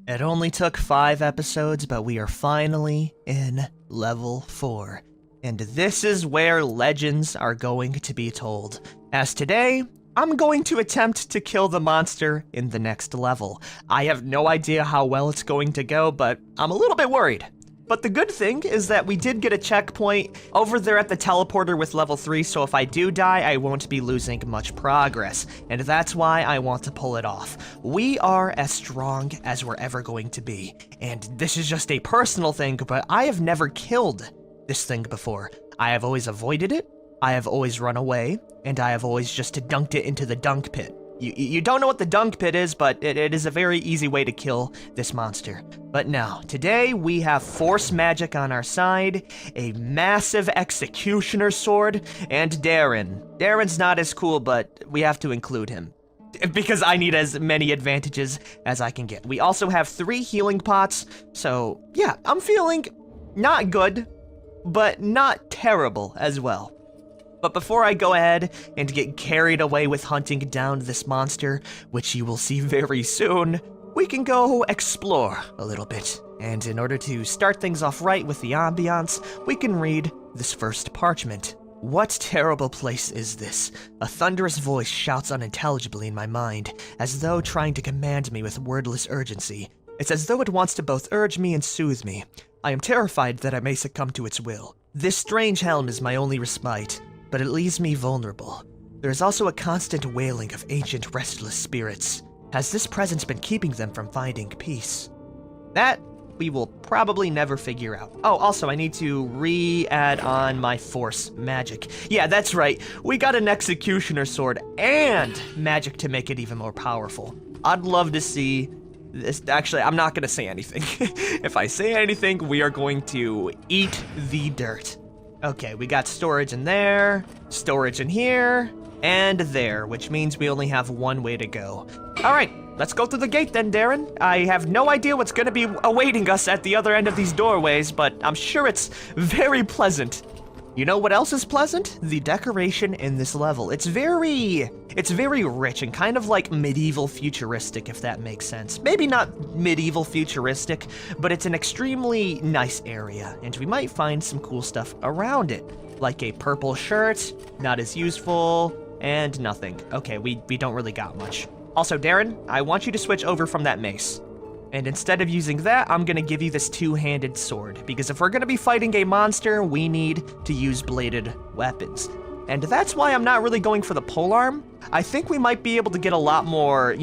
It only took 5 episodes, but we are finally in level 4. And this is where legends are going to be told. As today, I'm going to attempt to kill the monster in the next level. I have no idea how well it's going to go, but I'm a little bit worried. But the good thing is that we did get a checkpoint over there at the teleporter with level 3, so if I do die, I won't be losing much progress. And that's why I want to pull it off. We are as strong as we're ever going to be. And this is just a personal thing, but I have never killed this thing before. I have always avoided it, I have always run away, and I have always just dunked it into the dunk pit. You don't know what the dunk pit is, but it is a very easy way to kill this monster. But now, today we have force magic on our side, a massive executioner sword, and Darren. Darren's not as cool, but we have to include him, because I need as many advantages as I can get. We also have 3 healing pots, so yeah, I'm feeling not good, but not terrible as well. But before I go ahead and get carried away with hunting down this monster, which you will see very soon, we can go explore a little bit. And in order to start things off right with the ambiance, we can read this first parchment. What terrible place is this? A thunderous voice shouts unintelligibly in my mind, as though trying to command me with wordless urgency. It's as though it wants to both urge me and soothe me. I am terrified that I may succumb to its will. This strange helm is my only respite, but it leaves me vulnerable. There is also a constant wailing of ancient restless spirits. Has this presence been keeping them from finding peace? That we will probably never figure out. Oh, also I need to re-add on my force magic. Yeah, that's right. We got an executioner sword and magic to make it even more powerful. I'd love to see this. Actually, I'm not gonna say anything. If I say anything, we are going to eat the dirt. Okay, we got storage in there, storage in here, and there, which means we only have one way to go. All right, let's go through the gate then, Darren. I have no idea what's gonna be awaiting us at the other end of these doorways, but I'm sure it's very pleasant. You know what else is pleasant? The decoration in this level. It's very rich and kind of like medieval futuristic, if that makes sense. Maybe not medieval futuristic, but it's an extremely nice area, and we might find some cool stuff around it. Like a purple shirt, not as useful, and nothing. Okay, we don't really got much. Also, Darren, I want you to switch over from that mace. And instead of using that, I'm gonna give you this 2-handed sword, because if we're gonna be fighting a monster, we need to use bladed weapons. And that's why I'm not really going for the polearm. I think we might be able to get a lot more,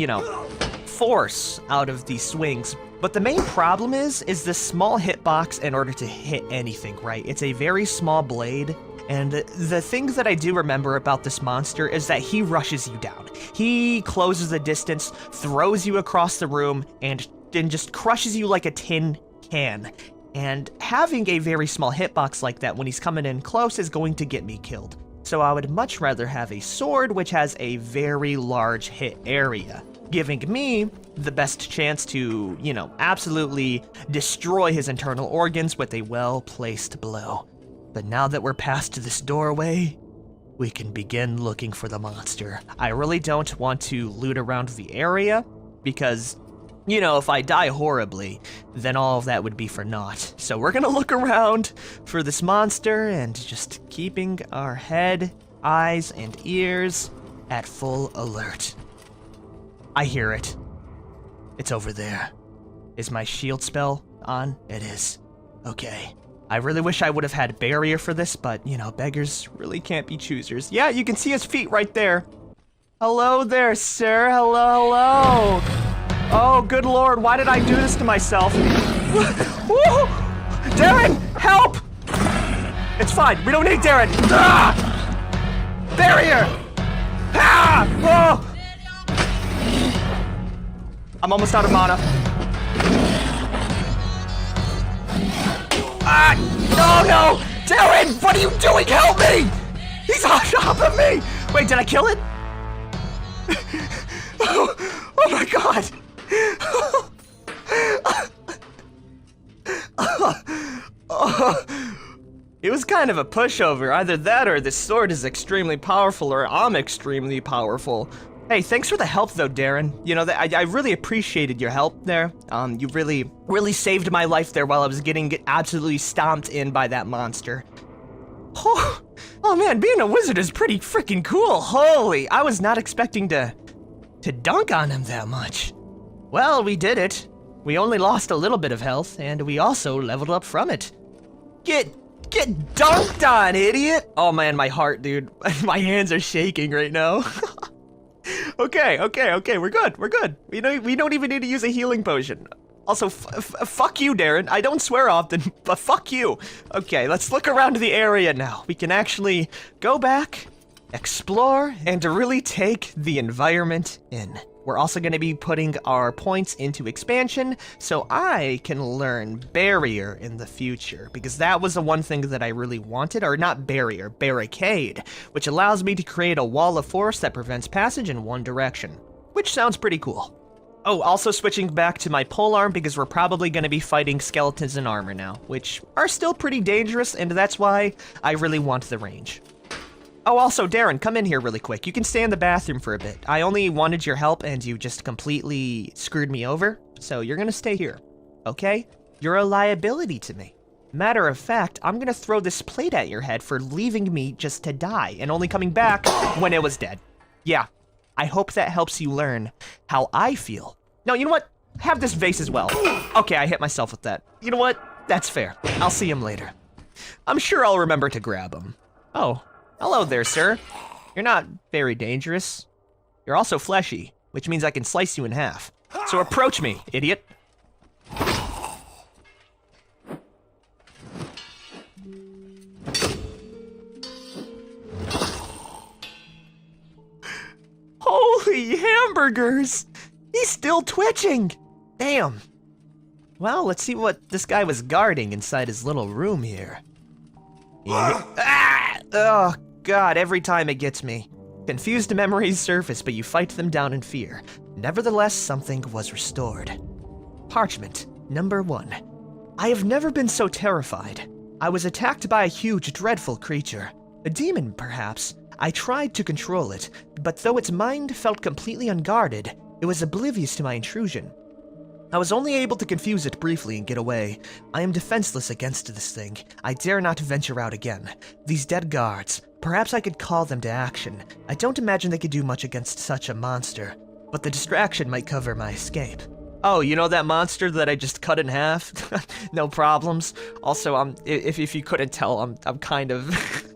force out of these swings. But the main problem is this small hitbox in order to hit anything, right? It's a very small blade. And the thing that I do remember about this monster is that he rushes you down. He closes the distance, throws you across the room, and just crushes you like a tin can. And having a very small hitbox like that when he's coming in close is going to get me killed. So I would much rather have a sword which has a very large hit area, giving me the best chance to, absolutely destroy his internal organs with a well-placed blow. But now that we're past this doorway, we can begin looking for the monster. I really don't want to loot around the area, because if I die horribly, then all of that would be for naught. So we're gonna look around for this monster and just keeping our head, eyes, and ears at full alert. I hear it. It's over there. Is my shield spell on? It is. Okay. I really wish I would have had barrier for this, but, beggars really can't be choosers. Yeah, you can see his feet right there. Hello there, sir. Hello, hello. Oh, good lord, why did I do this to myself? Woo! Darren, help! It's fine, we don't need Darren. Ah! Barrier! Ah! Oh! I'm almost out of mana. Ah! No, no! Darren, what are you doing? Help me! He's on top of me! Wait, did I kill it? Oh my god! It was kind of a pushover. Either that or this sword is extremely powerful or I'm extremely powerful. Hey, thanks for the help though, Darren. You know, I really appreciated your help there. You really saved my life there while I was getting absolutely stomped in by that monster. Oh man, being a wizard is pretty freaking cool. Holy, I was not expecting to dunk on him that much. Well, we did it. We only lost a little bit of health, and we also leveled up from it. Get dunked on, idiot! Oh man, my heart, dude. My hands are shaking right now. Okay, we're good. We don't even need to use a healing potion. Also, fuck you, Darren. I don't swear often, but fuck you. Okay, let's look around the area now. We can actually go back, explore, and to really take the environment in. We're also going to be putting our points into expansion, so I can learn barrier in the future, because that was the one thing that I really wanted, or not barrier, barricade, which allows me to create a wall of force that prevents passage in one direction, which sounds pretty cool. Oh, also switching back to my polearm because we're probably going to be fighting skeletons in armor now, which are still pretty dangerous, and that's why I really want the range. Oh, also, Darren, come in here really quick. You can stay in the bathroom for a bit. I only wanted your help, and you just completely screwed me over, so you're gonna stay here, okay? You're a liability to me. Matter of fact, I'm gonna throw this plate at your head for leaving me just to die, and only coming back when it was dead. Yeah, I hope that helps you learn how I feel. No, you know what? Have this vase as well. Okay, I hit myself with that. You know what? That's fair. I'll see him later. I'm sure I'll remember to grab him. Oh. Hello there, sir. You're not very dangerous. You're also fleshy, which means I can slice you in half. So approach me, idiot. Holy hamburgers! He's still twitching! Damn. Well, let's see what this guy was guarding inside his little room here. Oh, God, every time it gets me. Confused memories surface, but you fight them down in fear. Nevertheless, something was restored. Parchment, number 1. I have never been so terrified. I was attacked by a huge, dreadful creature. A demon, perhaps. I tried to control it, but though its mind felt completely unguarded, it was oblivious to my intrusion. I was only able to confuse it briefly and get away. I am defenseless against this thing. I dare not venture out again. These dead guards, perhaps I could call them to action. I don't imagine they could do much against such a monster, but the distraction might cover my escape. Oh, you know that monster that I just cut in half? No problems. Also, if you couldn't tell, I'm kind of...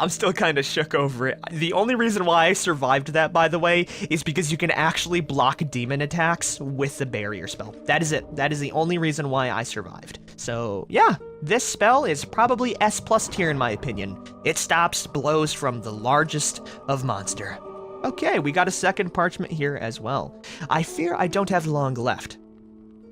I'm still kind of shook over it. The only reason why I survived that, by the way, is because you can actually block demon attacks with the barrier spell. That is it. That is the only reason why I survived. So, yeah, this spell is probably S+ tier in my opinion. It stops blows from the largest of monster. Okay, we got a second parchment here as well. I fear I don't have long left.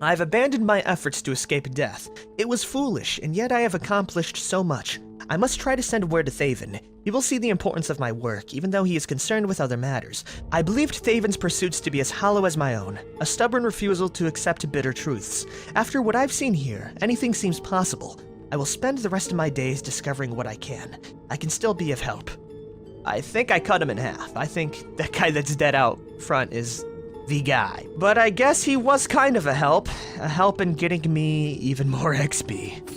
I've abandoned my efforts to escape death. It was foolish, and yet I have accomplished so much. I must try to send word to Thaven. He will see the importance of my work, even though he is concerned with other matters. I believed Thaven's pursuits to be as hollow as my own, a stubborn refusal to accept bitter truths. After what I've seen here, anything seems possible. I will spend the rest of my days discovering what I can. I can still be of help. I think I cut him in half. I think that guy that's dead out front is the guy. But I guess he was kind of a help in getting me even more XP.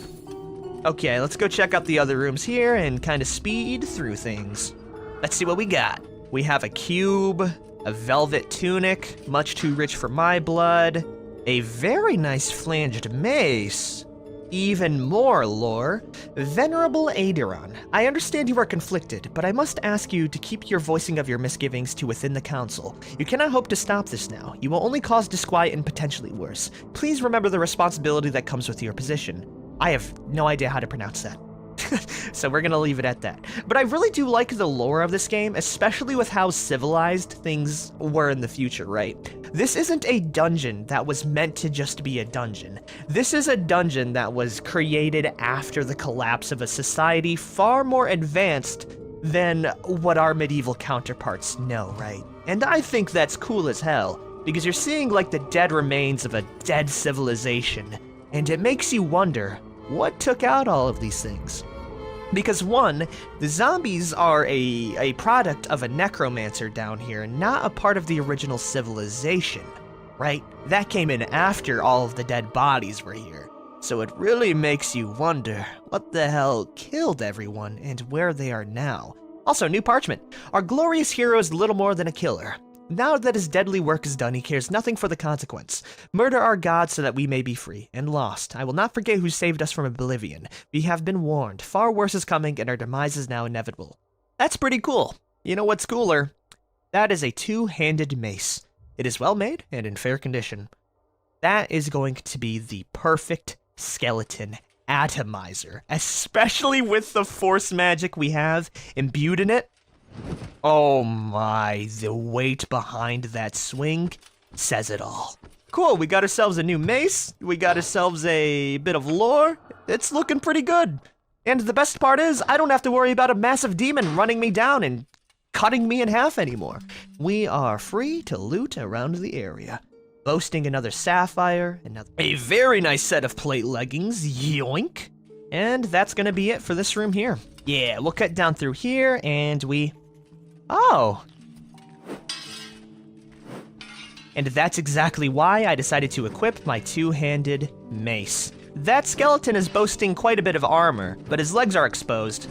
Okay, let's go check out the other rooms here and kind of speed through things. Let's see what we got. We have a cube, a velvet tunic, much too rich for my blood, a very nice flanged mace, even more lore, Venerable Aderon. I understand you are conflicted, but I must ask you to keep your voicing of your misgivings to within the council. You cannot hope to stop this now. You will only cause disquiet and potentially worse. Please remember the responsibility that comes with your position. I have no idea how to pronounce that. So we're gonna leave it at that. But I really do like the lore of this game, especially with how civilized things were in the future, right? This isn't a dungeon that was meant to just be a dungeon. This is a dungeon that was created after the collapse of a society far more advanced than what our medieval counterparts know, right? And I think that's cool as hell, because you're seeing like the dead remains of a dead civilization, and it makes you wonder, what took out all of these things? Because one, the zombies are a product of a necromancer down here, not a part of the original civilization, right? That came in after all of the dead bodies were here. So it really makes you wonder what the hell killed everyone and where they are now. Also, new parchment. Our glorious hero is little more than a killer. Now that his deadly work is done, he cares nothing for the consequence. Murder our gods so that we may be free and lost. I will not forget who saved us from oblivion. We have been warned. Far worse is coming, and our demise is now inevitable. That's pretty cool. You know what's cooler? That is a two-handed mace. It is well made and in fair condition. That is going to be the perfect skeleton atomizer, especially with the force magic we have imbued in it. Oh my, the weight behind that swing says it all. Cool, we got ourselves a new mace, we got ourselves a bit of lore. It's looking pretty good. And the best part is, I don't have to worry about a massive demon running me down and cutting me in half anymore. We are free to loot around the area. Boasting another sapphire, a very nice set of plate leggings, yoink. And that's gonna be it for this room here. Yeah, we'll cut down through here and oh. And that's exactly why I decided to equip my two-handed mace. That skeleton is boasting quite a bit of armor, but his legs are exposed.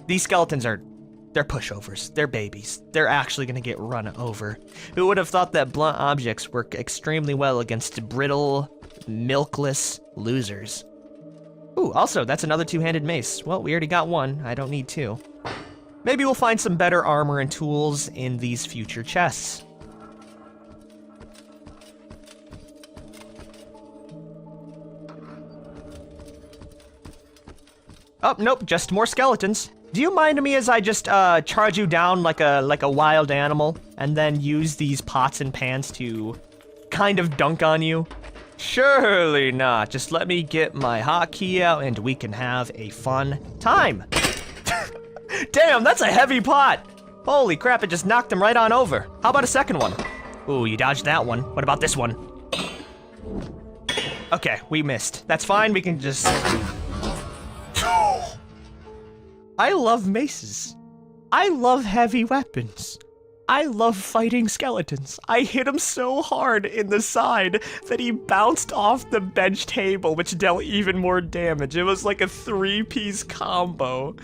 These skeletons they're pushovers. They're babies. They're actually gonna get run over. Who would have thought that blunt objects work extremely well against brittle, milkless losers? Ooh, also, that's another two-handed mace. Well, we already got one. I don't need two. Maybe we'll find some better armor and tools in these future chests. Oh, nope, just more skeletons. Do you mind me as I just charge you down like a wild animal and then use these pots and pans to kind of dunk on you? Surely not. Just let me get my hotkey out and we can have a fun time. Damn, that's a heavy pot. Holy crap, it just knocked him right on over. How about a second one? Ooh, you dodged that one. What about this one? Okay, we missed. That's fine, we can just... I love maces. I love heavy weapons. I love fighting skeletons. I hit him so hard in the side that he bounced off the bench table, which dealt even more damage. It was like a 3-piece combo.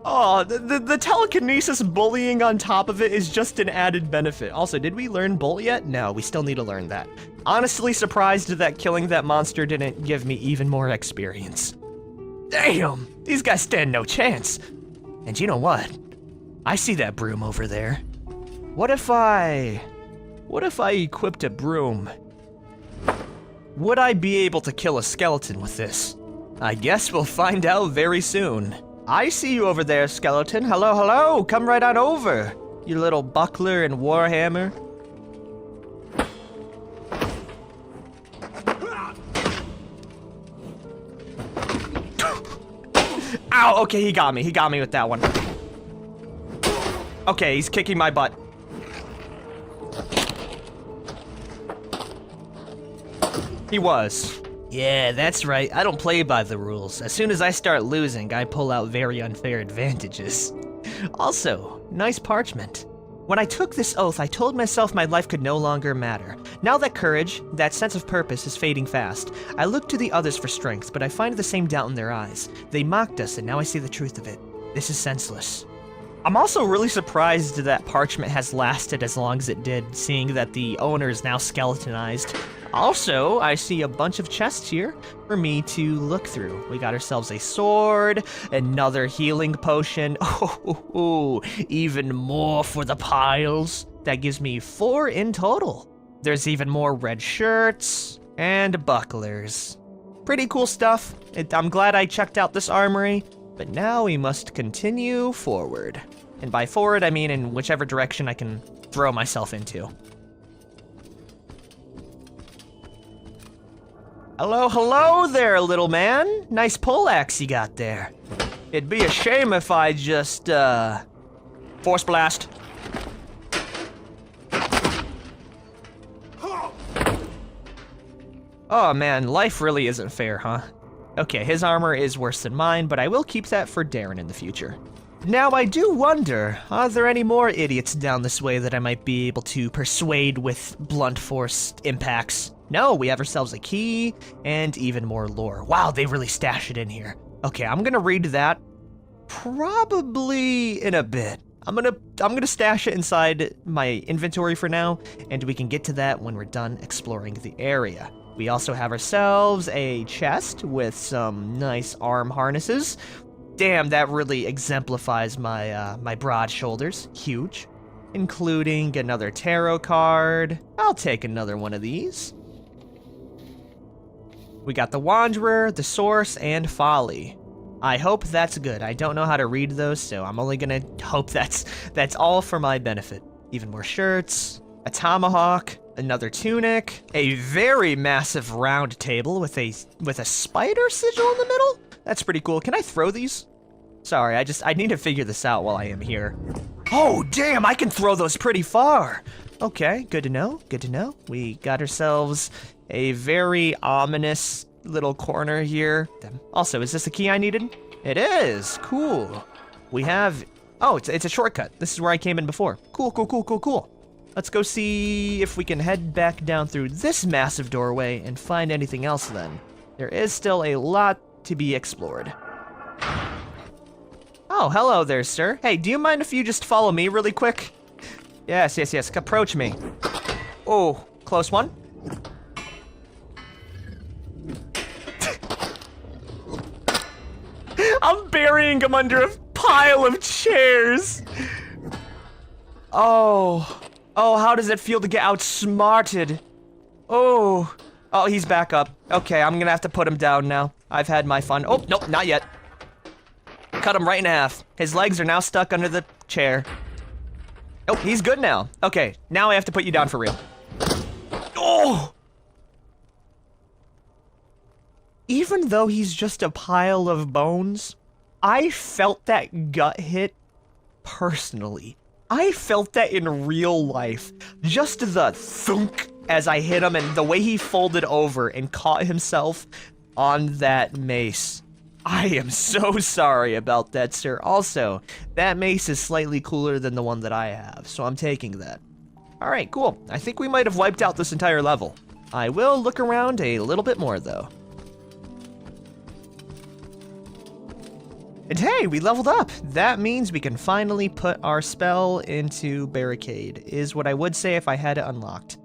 Oh, the telekinesis bullying on top of it is just an added benefit. Also, did we learn Bolt yet? No, we still need to learn that. Honestly surprised that killing that monster didn't give me even more experience. Damn, these guys stand no chance. And you know what? I see that broom over there. What if I equipped a broom? Would I be able to kill a skeleton with this? I guess we'll find out very soon. I see you over there, skeleton. Hello, hello, come right on over. You little buckler and warhammer. Ow, okay, he got me with that one. Okay, he's kicking my butt. He was. Yeah, that's right, I don't play by the rules. As soon as I start losing, I pull out very unfair advantages. Also, nice parchment. When I took this oath, I told myself my life could no longer matter. Now that courage, that sense of purpose is fading fast. I look to the others for strength, but I find the same doubt in their eyes. They mocked us, and now I see the truth of it. This is senseless. I'm also really surprised that parchment has lasted as long as it did, seeing that the owner is now skeletonized. Also, I see a bunch of chests here for me to look through. We got ourselves a sword, another healing potion. Oh, even more for the piles. That gives me 4 in total. There's even more red shirts and bucklers. Pretty cool stuff. I'm glad I checked out this armory, but now we must continue forward. And by forward, I mean in whichever direction I can throw myself into. Hello, hello there, little man. Nice poleaxe you got there. It'd be a shame if I just, force blast. Oh man, life really isn't fair, huh? Okay, his armor is worse than mine, but I will keep that for Darren in the future. Now, I do wonder, are there any more idiots down this way that I might be able to persuade with blunt force impacts? No, we have ourselves a key and even more lore. Wow, they really stash it in here. Okay, I'm gonna read that probably in a bit. I'm gonna stash it inside my inventory for now, and we can get to that when we're done exploring the area. We also have ourselves a chest with some nice arm harnesses. Damn, that really exemplifies my my broad shoulders. Huge. Including another tarot card. I'll take another one of these. We got the Wanderer, the Source, and Folly. I hope that's good. I don't know how to read those, so I'm only gonna hope that's all for my benefit. Even more shirts, a tomahawk, another tunic, a very massive round table with a spider sigil in the middle? That's pretty cool. Can I throw these? Sorry, I need to figure this out while I am here. Oh, damn, I can throw those pretty far. Okay, good to know, good to know. We got ourselves a very ominous little corner here. Also, is this the key I needed? It is, cool. We have, oh, it's a shortcut. This is where I came in before. Cool, cool, cool, cool, cool. Let's go see if we can head back down through this massive doorway and find anything else then. There is still a lot to be explored. Oh, hello there, sir. Hey, do you mind if you just follow me really quick? Yes, yes, yes, approach me. Oh, close one. I'm burying him under a pile of chairs. Oh, how does it feel to get outsmarted? Oh, he's back up. Okay, I'm gonna have to put him down now. I've had my fun. Oh, nope, not yet. Cut him right in half. His legs are now stuck under the chair. Oh, he's good now. Okay, now I have to put you down for real. Oh! Even though he's just a pile of bones, I felt that gut hit personally. I felt that in real life. Just the thunk as I hit him and the way he folded over and caught himself on that mace. I am so sorry about that, sir. Also, that mace is slightly cooler than the one that I have, so I'm taking that. Alright, cool. I think we might have wiped out this entire level. I will look around a little bit more, though. And hey, we leveled up! That means we can finally put our spell into Barricade, is what I would say if I had it unlocked.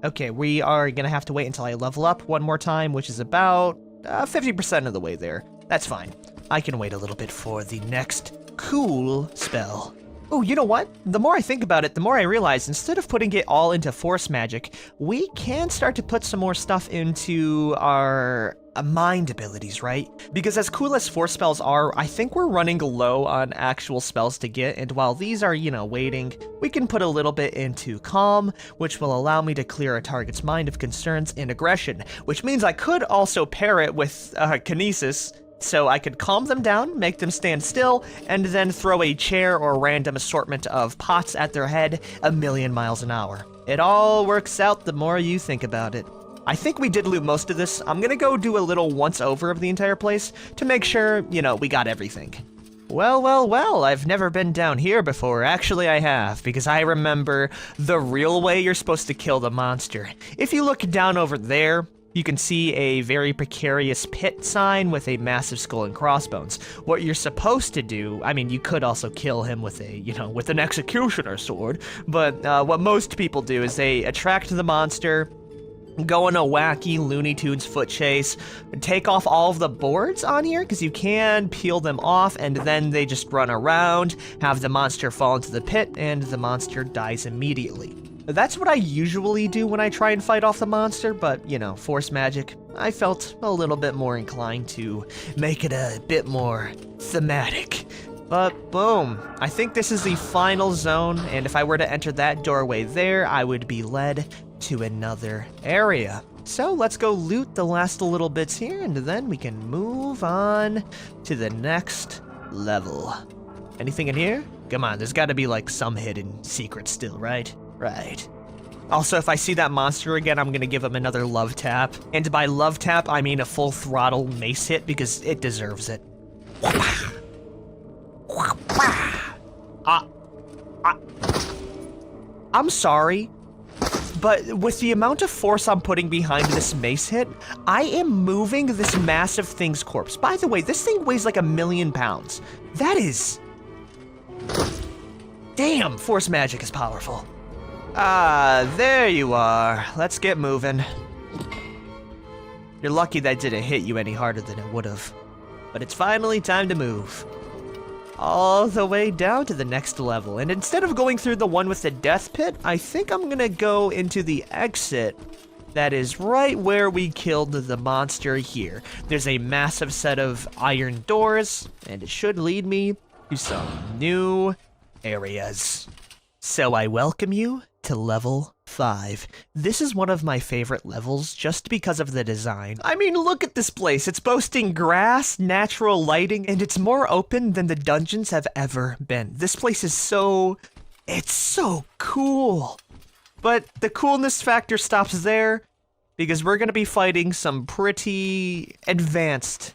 Okay, we are gonna have to wait until I level up one more time, which is about 50% of the way there. That's fine. I can wait a little bit for the next cool spell. Oh, you know what? The more I think about it, the more I realize instead of putting it all into force magic, we can start to put some more stuff into our mind abilities, right? Because as cool as force spells are, I think we're running low on actual spells to get, and while these are, you know, waiting, we can put a little bit into calm, which will allow me to clear a target's mind of concerns and aggression, which means I could also pair it with kinesis, so I could calm them down, make them stand still, and then throw a chair or random assortment of pots at their head a million miles an hour. It all works out the more you think about it. I think we did loot most of this. I'm gonna go do a little once-over of the entire place to make sure, you know, we got everything. Well, well, well, I've never been down here before. Actually, I have, because I remember the real way you're supposed to kill the monster. If you look down over there, you can see a very precarious pit sign with a massive skull and crossbones. What you're supposed to do, I mean, you could also kill him with a, you know, with an executioner sword, but what most people do is they attract the monster, go on a wacky Looney Tunes foot chase, take off all of the boards on here, because you can peel them off, and then they just run around, have the monster fall into the pit, and the monster dies immediately. That's what I usually do when I try and fight off the monster, but, you know, force magic, I felt a little bit more inclined to make it a bit more thematic. But boom, I think this is the final zone, and if I were to enter that doorway there, I would be led to another area. So let's go loot the last little bits here, and then we can move on to the next level. Anything in here? Come on, there's gotta be like some hidden secret still, right? Right. Also, if I see that monster again, I'm gonna give him another love tap. And by love tap, I mean a full throttle mace hit because it deserves it. I'm sorry, but with the amount of force I'm putting behind this mace hit, I am moving this massive thing's corpse. By the way, this thing weighs like 1,000,000 pounds. That is... Damn, force magic is powerful. Ah, there you are. Let's get moving. You're lucky that didn't hit you any harder than it would've. But it's finally time to move. All the way down to the next level. And instead of going through the one with the death pit, I think I'm gonna go into the exit that is right where we killed the monster here. There's a massive set of iron doors, and it should lead me to some new areas. So I welcome you to level 5. This is one of my favorite levels just because of the design. I mean, look at this place. It's boasting grass, natural lighting, and it's more open than the dungeons have ever been. This place is it's so cool. But the coolness factor stops there because we're gonna be fighting some pretty advanced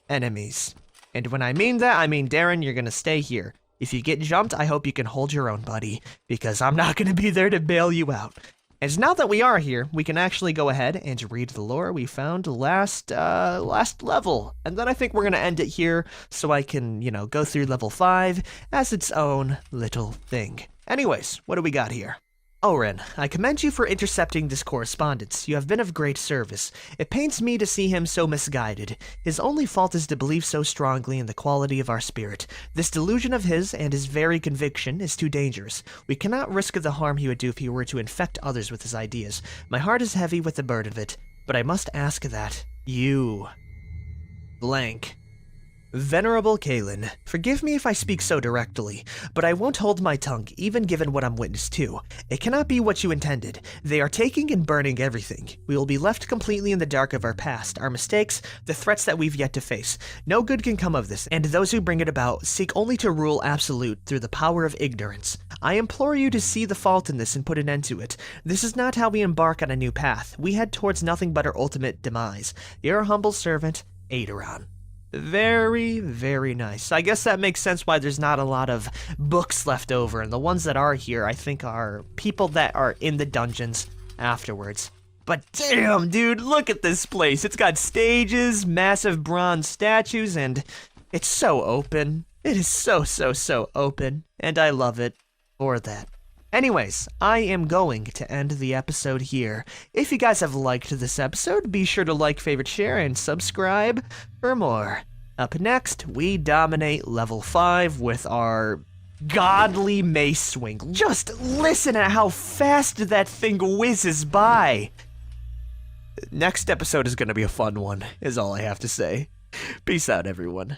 enemies. And when I mean that, I mean, Darren, you're gonna stay here. If you get jumped, I hope you can hold your own, buddy, because I'm not going to be there to bail you out. And now that we are here, we can actually go ahead and read the lore we found last level. And then I think we're going to end it here so I can, go through level 5 as its own little thing. Anyways, what do we got here? Oren, I commend you for intercepting this correspondence. You have been of great service. It pains me to see him so misguided. His only fault is to believe so strongly in the quality of our spirit. This delusion of his and his very conviction is too dangerous. We cannot risk the harm he would do if he were to infect others with his ideas. My heart is heavy with the burden of it, but I must ask that you... blank. Venerable Kalen, forgive me if I speak so directly, but I won't hold my tongue, even given what I'm witness to. It cannot be what you intended. They are taking and burning everything. We will be left completely in the dark of our past, our mistakes, the threats that we've yet to face. No good can come of this, and those who bring it about seek only to rule absolute through the power of ignorance. I implore you to see the fault in this and put an end to it. This is not how we embark on a new path. We head towards nothing but our ultimate demise. Your humble servant, Aderon. Very, very nice. I guess that makes sense why there's not a lot of books left over, and the ones that are here, I think, are people that are in the dungeons afterwards. But damn, dude, look at this place. It's got stages, massive bronze statues, and it's so open. It is so open, and I love it for that. Anyways, I am going to end the episode here. If you guys have liked this episode, be sure to like, favorite, share, and subscribe for more. Up next, we dominate level 5 with our godly mace swing. Just listen at how fast that thing whizzes by. Next episode is going to be a fun one, is all I have to say. Peace out, everyone.